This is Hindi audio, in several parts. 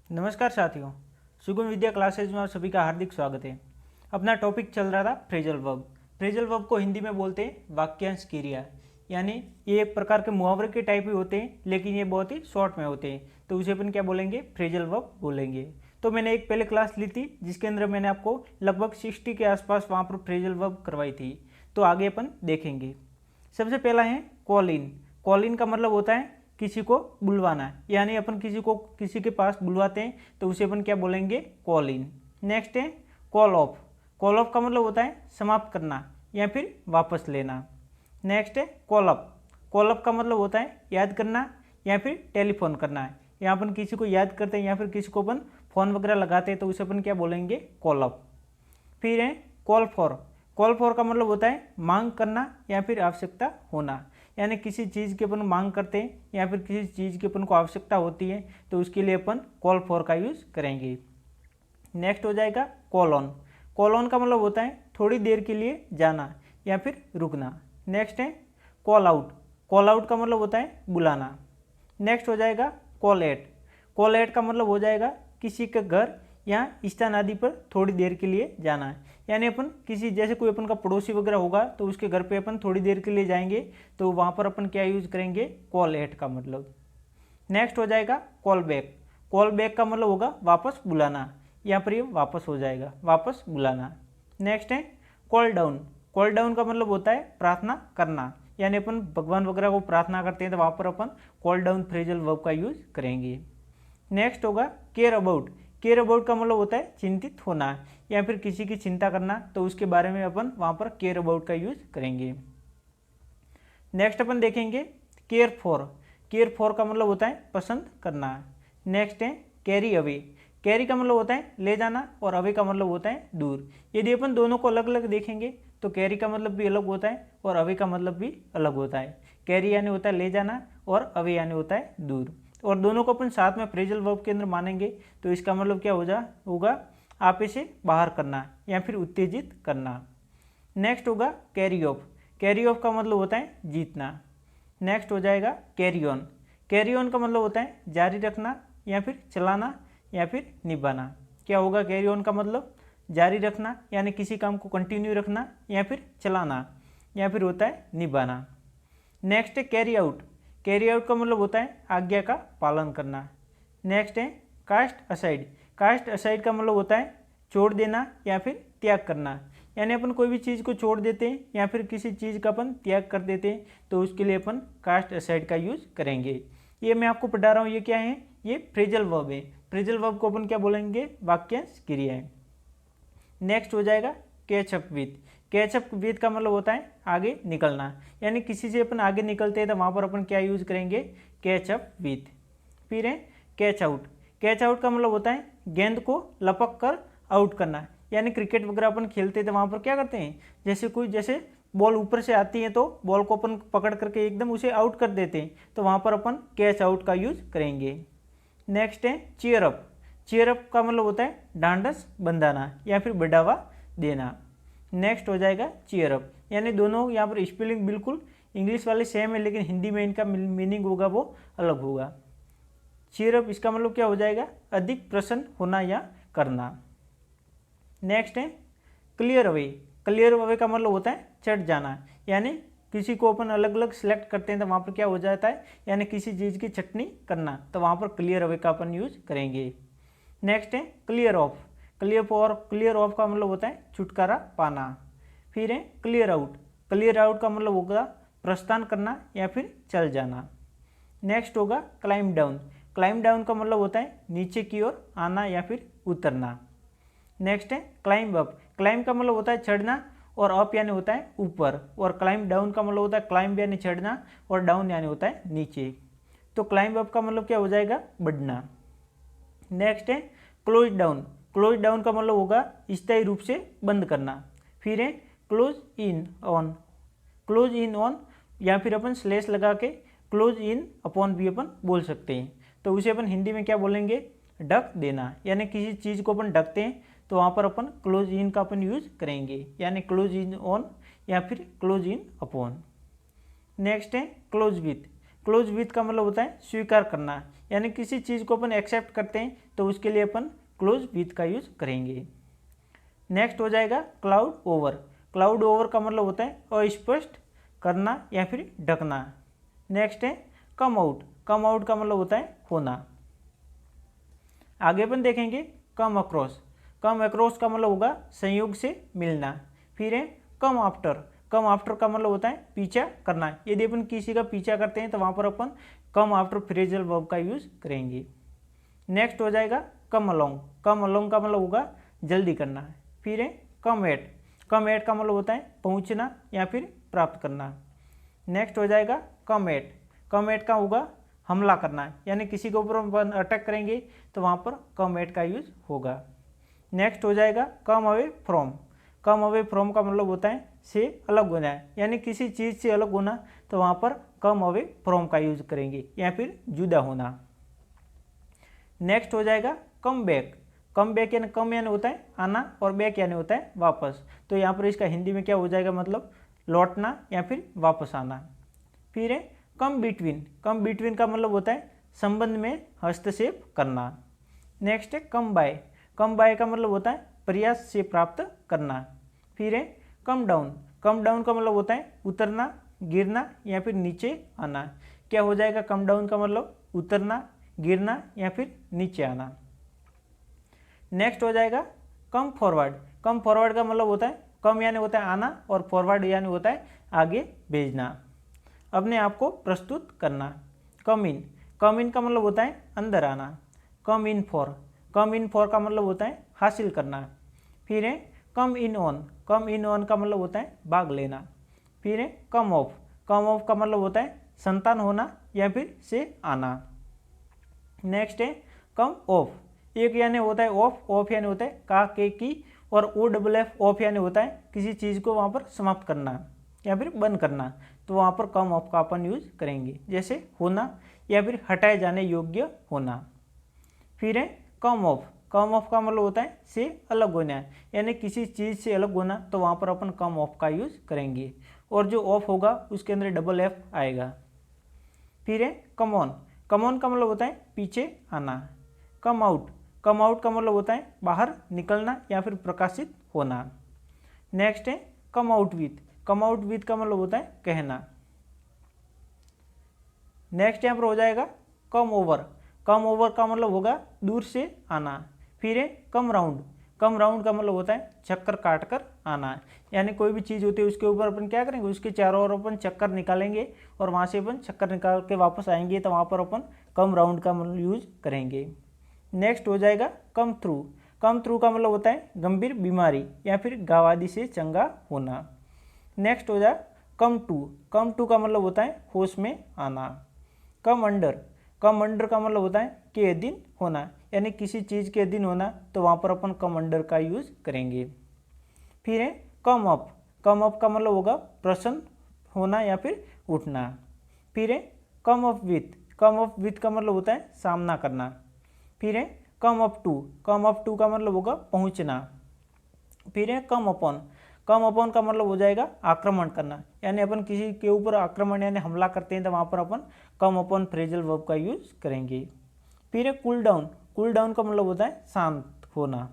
नमस्कार साथियों, सुगम विद्या क्लासेज में आप सभी का हार्दिक स्वागत है। अपना टॉपिक चल रहा था फ्रेजल वर्ब। फ्रेजल वर्ब को हिंदी में बोलते हैं वाक्यांश क्रिया, यानी ये एक प्रकार के मुहावरे के टाइप ही होते हैं, लेकिन ये बहुत ही शॉर्ट में होते हैं, तो उसे अपन क्या बोलेंगे, फ्रेजल वर्ब बोलेंगे। तो मैंने एक पहले क्लास ली थी जिसके अंदर मैंने आपको लगभग 60 के आसपास वहाँ पर फ्रेजल वर्ब करवाई थी, तो आगे अपन देखेंगे। सबसे पहला है कॉल इन। कॉल इन का मतलब होता है किसी को बुलवाना, यानी अपन किसी के पास बुलवाते हैं तो उसे अपन क्या बोलेंगे, कॉल इन। नेक्स्ट है कॉल ऑफ। कॉल ऑफ का मतलब होता है समाप्त करना या फिर वापस लेना। नेक्स्ट है कॉल अप। कॉल अप का मतलब होता है याद करना या फिर टेलीफोन करना है। यहाँ अपन किसी को याद करते हैं या फिर किसी को अपन फ़ोन वगैरह लगाते हैं तो उसे अपन क्या बोलेंगे, कॉल अप। फिर है कॉल फॉर। कॉल फॉर का मतलब होता है मांग करना या फिर आवश्यकता होना, यानी किसी चीज़ की अपन मांग करते हैं या फिर किसी चीज़ की अपन को आवश्यकता होती है तो उसके लिए अपन कॉल फॉर का यूज़ करेंगे। नेक्स्ट हो जाएगा कॉल ऑन। कॉल ऑन का मतलब होता है थोड़ी देर के लिए जाना या फिर रुकना। नेक्स्ट है कॉल आउट। कॉल आउट का मतलब होता है बुलाना। नेक्स्ट हो जाएगा कॉल एट। कॉल एट का मतलब हो जाएगा किसी के घर या स्थान आदि पर थोड़ी देर के लिए जाना है, यानी अपन किसी जैसे कोई अपन का पड़ोसी वगैरह होगा तो उसके घर पे अपन थोड़ी देर के लिए जाएंगे तो वहाँ पर अपन क्या यूज़ करेंगे, कॉल एट का मतलब। नेक्स्ट हो जाएगा कॉल बैक। कॉल बैक का मतलब होगा वापस बुलाना, यहाँ पर ये वापस हो जाएगा, वापस बुलाना। नेक्स्ट है कॉल डाउन। कॉल डाउन का मतलब होता है प्रार्थना करना, यानी अपन भगवान वगैरह को प्रार्थना करते हैं तो वहाँ पर अपन कॉल डाउन फ्रेजल वर्ब का यूज़ करेंगे। नेक्स्ट होगा केयर अबाउट। केयर अबाउट का मतलब होता है चिंतित होना या फिर किसी की चिंता करना, तो उसके बारे में अपन वहाँ पर केयर अबाउट का यूज़ करेंगे। नेक्स्ट अपन देखेंगे केयर फॉर। केयर फॉर का मतलब होता है पसंद करना। नेक्स्ट है कैरी अवे। कैरी का मतलब होता है ले जाना और अवे का मतलब होता है दूर। यदि अपन दोनों को अलग अलग देखेंगे तो कैरी का मतलब भी अलग होता है और अवे का मतलब भी अलग होता है। कैरी यानी होता है ले जाना और अवे यानी होता है दूर, और दोनों को अपन साथ में फ्रेजल वर्ब के अंदर मानेंगे तो इसका मतलब क्या होगा, आप इसे बाहर करना या फिर उत्तेजित करना। नेक्स्ट होगा कैरी ऑफ। कैरी ऑफ का मतलब होता है जीतना। नेक्स्ट हो जाएगा कैरी ऑन। कैरी ऑन का मतलब होता है जारी रखना या फिर चलाना या फिर निभाना। क्या होगा कैरी ऑन का मतलब, जारी रखना यानी किसी काम को कंटिन्यू रखना या फिर चलाना या फिर होता है निभाना। नेक्स्ट है कैरी आउट। कैरी आउट का मतलब होता है आज्ञा का पालन करना। नेक्स्ट है कास्ट असाइड। कास्ट असाइड का मतलब होता है छोड़ देना या फिर त्याग करना, यानी अपन कोई भी चीज़ को छोड़ देते हैं या फिर किसी चीज़ का अपन त्याग कर देते हैं तो उसके लिए अपन कास्ट असाइड का यूज़ करेंगे। ये मैं आपको पढ़ा रहा हूँ, ये क्या है, ये फ्रेजल वर्ब है। फ्रेजल वर्ब को अपन क्या बोलेंगे, वाक्यांश क्रिया है। नेक्स्ट हो जाएगा catch up with. Catch up with का मतलब होता है आगे निकलना, यानी किसी से अपन आगे निकलते हैं तो वहाँ पर अपन क्या यूज़ करेंगे, कैच अप विथ। फिर है कैच आउट। कैच आउट का मतलब होता है गेंद को लपक कर आउट करना, यानी क्रिकेट वगैरह अपन खेलते हैं तो वहाँ पर क्या करते हैं, जैसे बॉल ऊपर से आती है तो बॉल को अपन पकड़ करके एकदम उसे आउट कर देते हैं, तो वहाँ पर अपन कैच आउट का यूज़ करेंगे। नेक्स्ट है चीयर अप। चीयर अप का मतलब होता है ढांढस बंधाना या फिर बढ़ावा देना। नेक्स्ट हो जाएगा चीयर अप, यानी दोनों यहाँ पर स्पेलिंग बिल्कुल इंग्लिश वाले सेम है लेकिन हिंदी में इनका मीनिंग होगा वो अलग होगा। चीयर अप इसका मतलब क्या हो जाएगा, अधिक प्रसन्न होना या करना। नेक्स्ट है क्लियर अवे। क्लियर अवे का मतलब होता है चढ़ जाना, यानी किसी को अपन अलग अलग सेलेक्ट करते हैं तो वहाँ पर क्या हो जाता है, यानी किसी चीज़ की छटनी करना, तो वहाँ पर क्लियर अवे का अपन यूज करेंगे। नेक्स्ट है क्लियर ऑफ। क्लियर ऑफ का मतलब होता है छुटकारा पाना। फिर है क्लियर आउट। क्लियर आउट का मतलब होगा प्रस्थान करना या फिर चल जाना। नेक्स्ट होगा क्लाइम डाउन। क्लाइम डाउन का मतलब होता है नीचे की ओर आना या फिर उतरना। नेक्स्ट है क्लाइम अप। क्लाइम का मतलब होता है चढ़ना और अप यानी होता है ऊपर, और क्लाइम डाउन का मतलब होता है क्लाइम यानी चढ़ना और डाउन यानी होता है नीचे, तो क्लाइम अप का मतलब क्या हो जाएगा, बढ़ना। नेक्स्ट है क्लोज डाउन। क्लोज डाउन का मतलब होगा स्थायी रूप से बंद करना। फिर है close in on. Close in on या फिर अपन स्लेश लगा के क्लोज इन अपॉन भी अपन बोल सकते हैं, तो उसे अपन हिंदी में क्या बोलेंगे, ढक देना, यानी किसी चीज़ को अपन ढकते हैं तो वहाँ पर अपन क्लोज इन का अपन यूज करेंगे, यानी क्लोज इन ऑन या फिर क्लोज इन अपॉन। नेक्स्ट है क्लोज विथ। क्लोज विथ का मतलब होता है स्वीकार करना, यानी किसी चीज़ को अपन एक्सेप्ट करते हैं तो उसके लिए अपन क्लोज विथ का यूज करेंगे। नेक्स्ट हो जाएगा क्लाउड ओवर। क्लाउड ओवर का मतलब होता है अस्पष्ट करना या फिर ढकना। नेक्स्ट है कम आउट। कम आउट का मतलब होता है होना। आगे अपन देखेंगे कम अक्रॉस। कम अक्रॉस का मतलब होगा संयोग से मिलना। फिर है कम आफ्टर। कम आफ्टर का मतलब होता है पीछा करना। यदि अपन किसी का पीछा करते हैं तो वहाँ पर अपन कम आफ्टर फ्रेजल वर्ब का यूज करेंगे। नेक्स्ट हो जाएगा कम अलोंग। कम अलोंग का मतलब होगा जल्दी करना। फिर है कम एट। कम एट का मतलब होता है पहुँचना या फिर प्राप्त करना। नेक्स्ट हो जाएगा कम एट। कम एट का होगा हमला करना, यानी किसी के ऊपर अपन अटैक करेंगे तो वहाँ पर कम एट का यूज होगा। नेक्स्ट हो जाएगा come away from. Come away from का मतलब होता है से अलग होना है, यानी किसी चीज़ से अलग होना, तो वहाँ पर कम अवे फ्रॉम का यूज करेंगे या फिर जुदा होना। नेक्स्ट हो जाएगा कम बैक। कम बैक यानी कम यानी होता है आना और बैक यानी होता है वापस, तो यहाँ पर इसका हिंदी में क्या हो जाएगा, मतलब लौटना या फिर वापस आना। फिर है कम बिटवीन। कम बिटवीन का मतलब होता है संबंध में हस्तक्षेप करना। नेक्स्ट है कम बाय। कम बाय का मतलब होता है प्रयास से प्राप्त करना। फिर है कम डाउन। कम डाउन का मतलब होता है उतरना, गिरना या फिर नीचे आना। क्या हो जाएगा कम डाउन का मतलब उतरना, गिरना या फिर नीचे आना। नेक्स्ट हो जाएगा कम फॉरवर्ड। कम फॉरवर्ड का मतलब होता है कम यानी होता है आना और फॉरवर्ड यानी होता है आगे भेजना, अपने आप को प्रस्तुत करना। कम इन। कम इन का मतलब होता है अंदर आना। कम in for. Come in for का मतलब होता है हासिल करना। फिर है कम in on. Come in on का मतलब होता है भाग लेना। फिर है कम ऑफ। कम ऑफ का मतलब होता है संतान होना या फिर से आना। नेक्स्ट है कम ऑफ। एक यानी होता है ऑफ, ऑफ यानी होता है का के की, और ओ डबल एफ ऑफ यानी होता है किसी चीज़ को वहाँ पर समाप्त करना या फिर बंद करना, तो वहाँ पर कम ऑफ का अपन यूज करेंगे, जैसे होना या फिर हटाए जाने योग्य होना। फिर है कम ऑफ। कम ऑफ का मतलब होता है से अलग होना, यानी किसी चीज़ से अलग होना, तो वहाँ पर अपन कम ऑफ का यूज करेंगे, और जो ऑफ होगा उसके अंदर डबल एफ आएगा। फिर है कम ऑन। कम ऑन का मतलब होता है पीछे आना। Come out. कम आउट का मतलब होता है बाहर निकलना या फिर प्रकाशित होना। नेक्स्ट है come out with. Come out with का मतलब होता है कहना। नेक्स्ट यहाँ पर हो जाएगा कम ओवर। कम ओवर का मतलब होगा दूर से आना। फिर है कम राउंड। कम राउंड का मतलब होता है चक्कर काट कर आना, यानी कोई भी चीज़ होती है उसके ऊपर अपन क्या करेंगे, उसके चारों ओर अपन चक्कर निकालेंगे और वहाँ से अपन चक्कर निकाल के वापस आएंगे, तो वहाँ पर अपन कम राउंड का यूज करेंगे। नेक्स्ट हो जाएगा कम थ्रू। कम थ्रू का मतलब होता है गंभीर बीमारी या फिर घाव आदि से चंगा होना। नेक्स्ट हो जाए कम टू। कम टू का मतलब होता है होश में आना। Come under. कम अंडर का मतलब होता है के अधीन होना, यानी किसी चीज़ के अधीन होना, तो वहाँ पर अपन कम अंडर का यूज करेंगे। फिर है कम अप। कम अप का मतलब होगा प्रसन्न होना या फिर उठना। फिर है come up with. Come up with का मतलब होता है सामना करना। फिर है come up to. Come up to का मतलब होगा पहुँचना। फिर है कम अपॉन। कम अपॉन का मतलब हो जाएगा आक्रमण करना, यानी अपन किसी के ऊपर आक्रमण यानी हमला करते हैं तो वहाँ पर अपन कम अपॉन फ्रेजल वर्ब का यूज करेंगे। फिर है कूल डाउन। कूल डाउन का मतलब होता है शांत होना।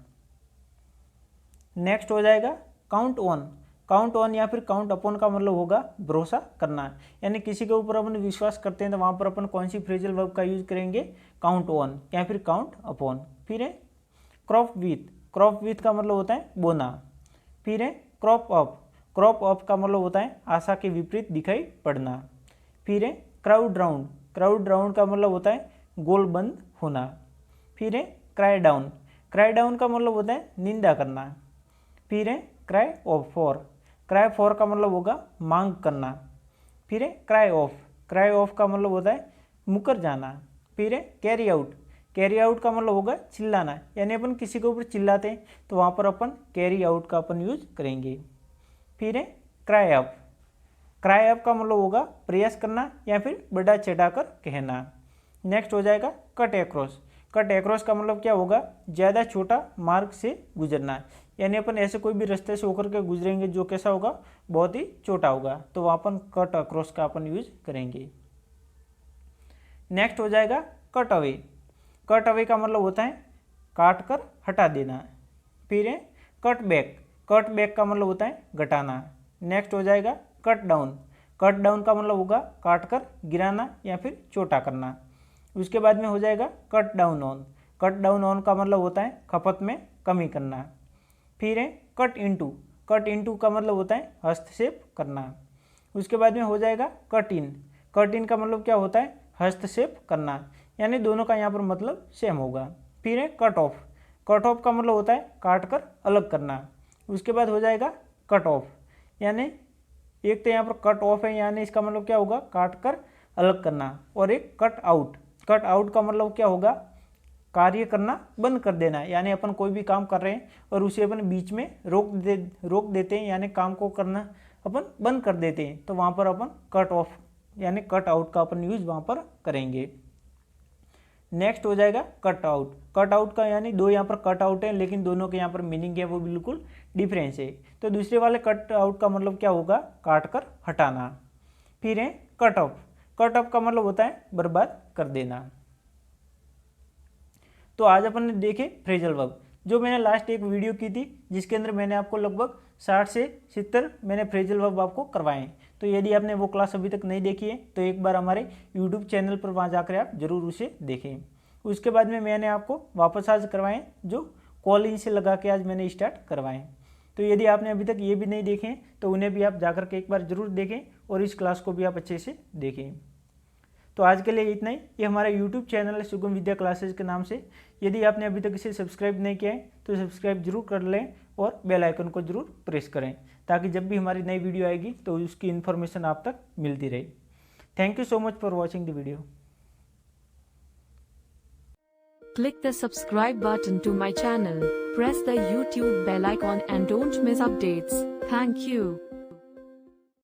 नेक्स्ट हो जाएगा काउंट ऑन। काउंट ऑन या फिर काउंट अपॉन का मतलब होगा भरोसा करना, यानी किसी के ऊपर अपन विश्वास करते हैं तो वहाँ पर अपन कौन सी फ्रेजल वर्ब का यूज करेंगे, काउंट ऑन या फिर काउंट अपॉन। फिर है क्रॉप विथ। क्रॉप विथ का मतलब होता है बोना। फिर है क्रॉप अप। क्रॉप अप का मतलब होता है आशा के विपरीत दिखाई पड़ना। फिर है क्राउड राउंड। क्राउड राउंड का मतलब होता है गोल बंद होना। फिर है क्राई डाउन। क्राई डाउन का मतलब होता है निंदा करना। फिर है cry of for. Cry for का मतलब होगा मांग करना। फिर है क्राई ऑफ। क्राई ऑफ का मतलब होता है मुकर जाना। फिर है कैरी आउट। कैरी आउट का मतलब होगा चिल्लाना, यानी अपन किसी के ऊपर चिल्लाते हैं तो वहाँ पर अपन कैरी आउट का अपन यूज करेंगे। फिर है क्राई अप। क्राई अप का मतलब होगा प्रयास करना या फिर बढ़ा चढ़ाकर कहना। नेक्स्ट हो जाएगा कट एक्रॉस। कट एक्रॉस का मतलब क्या होगा, ज़्यादा छोटा मार्ग से गुजरना, यानी अपन ऐसे कोई भी रास्ते से होकर के गुजरेंगे जो कैसा होगा, बहुत ही छोटा होगा, तो वहाँ अपन कट अक्रॉस का अपन यूज करेंगे। नेक्स्ट हो जाएगा कट अवे। कट अवे का मतलब होता है काट कर हटा देना। फिर है कट बैक। कट बैक का मतलब होता है घटाना। नेक्स्ट हो जाएगा कट डाउन। कट डाउन का मतलब होगा काट कर गिराना या फिर छोटा करना। उसके बाद में हो जाएगा cut down on. Cut down on का मतलब होता है खपत में कमी करना। फिर है कट इनटू। कट इनटू का मतलब होता है हस्तक्षेप करना। उसके बाद में हो जाएगा कट इन। कट इन का मतलब क्या होता है हस्तक्षेप करना, यानी दोनों का यहाँ पर मतलब सेम होगा। फिर है कट ऑफ। कट ऑफ का मतलब होता है काट कर अलग करना। उसके बाद हो जाएगा कट ऑफ, यानी एक तो यहाँ पर कट ऑफ है यानी इसका मतलब क्या होगा काट कर अलग करना, और एक कट आउट। कट आउट का मतलब क्या होगा कार्य करना बंद कर देना, यानी अपन कोई भी काम कर रहे हैं और उसे अपन बीच में रोक देते हैं, यानी काम को करना अपन बंद कर देते हैं, तो वहाँ पर अपन कट ऑफ यानी कट आउट का अपन यूज वहाँ पर करेंगे। नेक्स्ट हो जाएगा कट आउट। कट आउट का यानी दो यहाँ पर कट आउट है, लेकिन दोनों के यहाँ पर मीनिंग है वो बिल्कुल डिफरेंस है। तो दूसरे वाले कट आउट का मतलब क्या होगा काट कर हटाना। फिर है कट ऑफ। कट ऑफ का मतलब होता है बर्बाद कर देना। तो आज अपन ने देखे फ्रेजल वर्ब। जो मैंने लास्ट एक वीडियो की थी जिसके अंदर मैंने आपको लगभग 60 से 70 मैंने फ्रेजल वर्ब आपको करवाए। तो यदि आपने वो क्लास अभी तक नहीं देखी है तो एक बार हमारे यूट्यूब चैनल पर वहाँ जाकर आप जरूर उसे देखें। उसके बाद में मैंने आपको वापस आज करवाएं जो कॉल इन से लगा के आज मैंने स्टार्ट करवाएं। तो यदि आपने अभी तक ये भी नहीं देखे तो उन्हें भी आप जाकर के एक बार जरूर देखें और इस क्लास को भी आप अच्छे से देखें। तो आज के लिए इतना ही। ये हमारा यूट्यूब चैनल है सुगम विद्या क्लासेज के नाम से। यदि आपने अभी तक इसे सब्सक्राइब नहीं किया है तो सब्सक्राइब जरूर कर लें और बेल आइकन को जरूर प्रेस करें, ताकि जब भी हमारी नई वीडियो आएगी तो उसकी इन्फॉर्मेशन आप तक मिलती रहे। Thank you so much for watching the video. Click the subscribe button to my channel, press the YouTube bell icon and don't miss updates. Thank you.